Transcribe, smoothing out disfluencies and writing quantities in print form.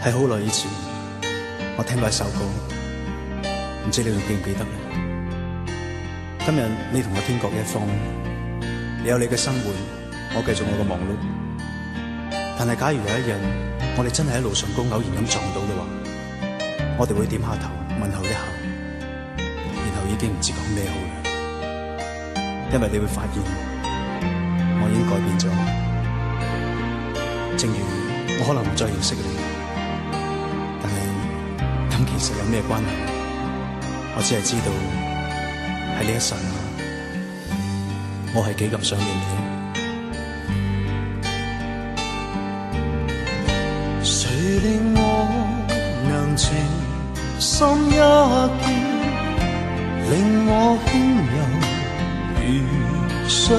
係好耐以前，我聽過一首歌，唔知你仲記唔記得呢？今日你同我天各一方，你有你嘅生活，我繼續我嘅忙碌。但係假如有一日，我哋真係喺路上高偶然咁撞到嘅話，我哋會點下頭問候一下，然後已經唔知講咩好啦。因為你會發現，我已經改變咗。正如我可能唔再認識你，但係咁其實有咩關係？我只係知道喺呢一剎那，我係幾咁想念你。誰令我能情深一見，令我輕柔如水。